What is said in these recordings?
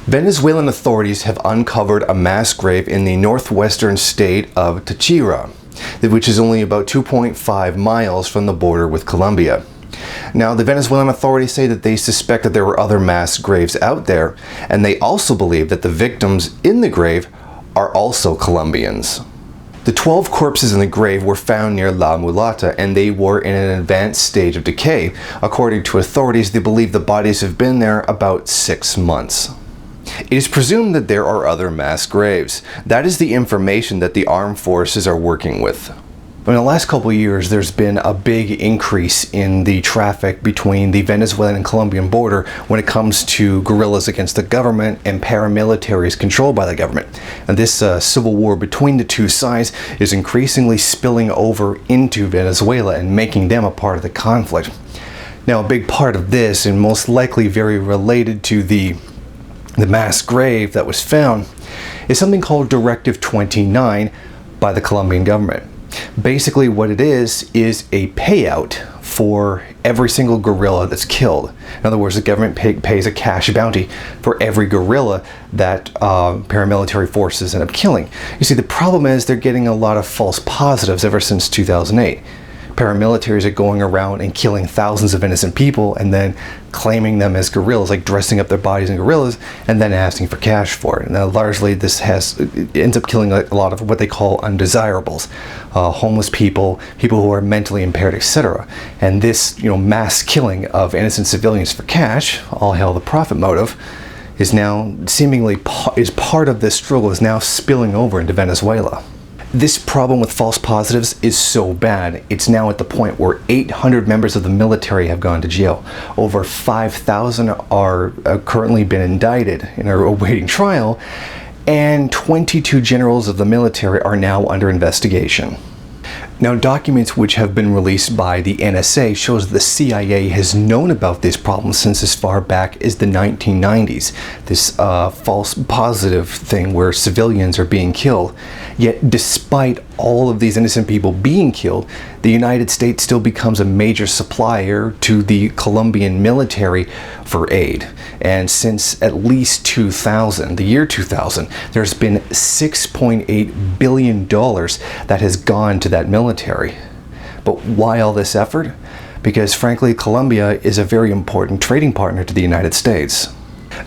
Venezuelan authorities have uncovered a mass grave in the northwestern state of Táchira, which is only about 2.5 miles from the border with Colombia. Now, the Venezuelan authorities say that they suspect that there were other mass graves out there, and they also believe that the victims in the grave are also Colombians. The 12 corpses in the grave were found near La Mulata, and they were in an advanced stage of decay. According to authorities, they believe the bodies have been there about 6 months. It is presumed that there are other mass graves. That is the information that the armed forces are working with. But in the last couple of years, there's been a big increase in the traffic between the Venezuelan and Colombian border when it comes to guerrillas against the government and paramilitaries controlled by the government. And this civil war between the two sides is increasingly spilling over into Venezuela and making them a part of the conflict. Now, a big part of this, and most likely very related to the mass grave that was found, is something called Directive 29 by the Colombian government. Basically what it is a payout for every single guerrilla that's killed. In other words, the government pays a cash bounty for every guerrilla that paramilitary forces end up killing. You see, the problem is they're getting a lot of false positives ever since 2008. Paramilitaries are going around and killing thousands of innocent people and then claiming them as guerrillas, like dressing up their bodies in guerrillas and then asking for cash for it. Now, largely this ends up killing a lot of what they call undesirables, homeless people, people who are mentally impaired, etc. And this, mass killing of innocent civilians for cash, all hail the profit motive, is now seemingly part of this struggle, is now spilling over into Venezuela. This problem with false positives is so bad, it's now at the point where 800 members of the military have gone to jail. Over 5,000 are currently been indicted and are awaiting trial, and 22 generals of the military are now under investigation. Now, documents which have been released by the NSA shows that the CIA has known about this problem since as far back as the 1990s. This false positive thing where civilians are being killed. Yet, despite all of these innocent people being killed, the United States still becomes a major supplier to the Colombian military for aid. And since at least 2000, the year 2000, there's been $6.8 billion that has gone to that military. But why all this effort? Because frankly, Colombia is a very important trading partner to the United States.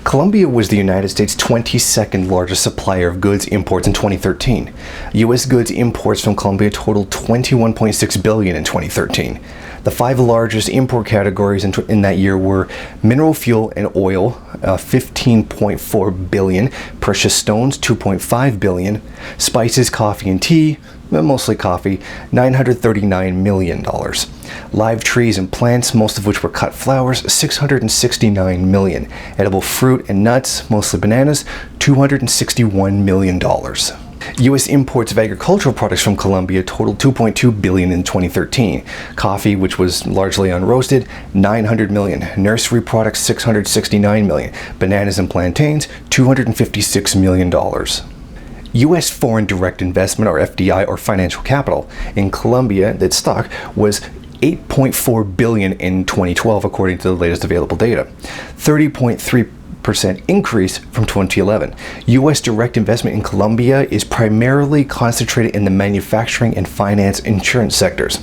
Colombia was the United States' 22nd largest supplier of goods imports in 2013. U.S. goods imports from Colombia totaled $21.6 billion in 2013. The 5 largest import categories in that year were mineral fuel and oil, $15.4 billion, precious stones, $2.5 billion, spices, coffee, and tea, mostly coffee, $939 million. Live trees and plants, most of which were cut flowers, $669 million. Edible fruit and nuts, mostly bananas, $261 million. U.S. imports of agricultural products from Colombia totaled $2.2 billion in 2013. Coffee, which was largely unroasted, $900 million. Nursery products, $669 million. Bananas and plantains, $256 million. U.S. foreign direct investment, or FDI, or financial capital, in Colombia, that stock was $8.4 billion in 2012, according to the latest available data. 30.3% increase from 2011. U.S. direct investment in Colombia is primarily concentrated in the manufacturing and finance insurance sectors.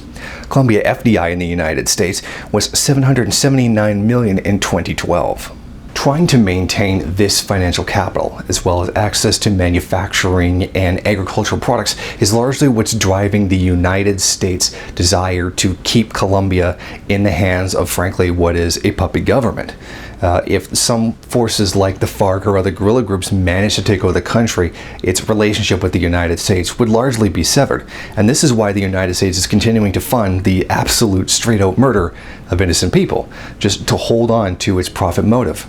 Colombia FDI in the United States was $779 million in 2012. Trying to maintain this financial capital, as well as access to manufacturing and agricultural products, is largely what's driving the United States' desire to keep Colombia in the hands of, frankly, what is a puppet government. If some forces like the FARC or other guerrilla groups manage to take over the country, its relationship with the United States would largely be severed. And this is why the United States is continuing to fund the absolute straight-out murder of innocent people, just to hold on to its profit motive.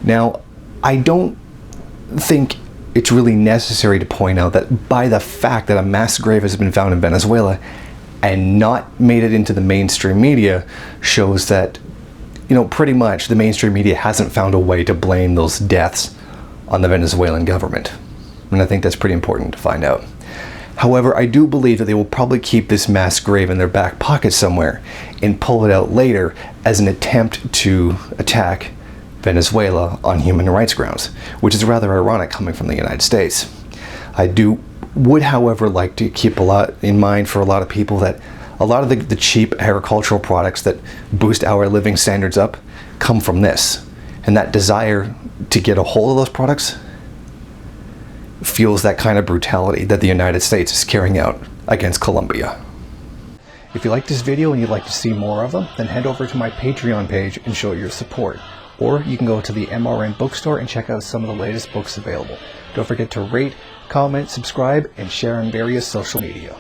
Now, I don't think it's really necessary to point out that by the fact that a mass grave has been found in Venezuela and not made it into the mainstream media shows that, pretty much the mainstream media hasn't found a way to blame those deaths on the Venezuelan government. And I think that's pretty important to find out. However, I do believe that they will probably keep this mass grave in their back pocket somewhere and pull it out later as an attempt to attack Venezuela on human rights grounds, which is rather ironic coming from the United States. Would, however, like to keep a lot in mind for a lot of people that a lot of the cheap agricultural products that boost our living standards up come from this. And that desire to get a hold of those products fuels that kind of brutality that the United States is carrying out against Colombia. If you like this video and you'd like to see more of them, then head over to my Patreon page and show your support. Or you can go to the MRN bookstore and check out some of the latest books available. Don't forget to rate, comment, subscribe, and share on various social media.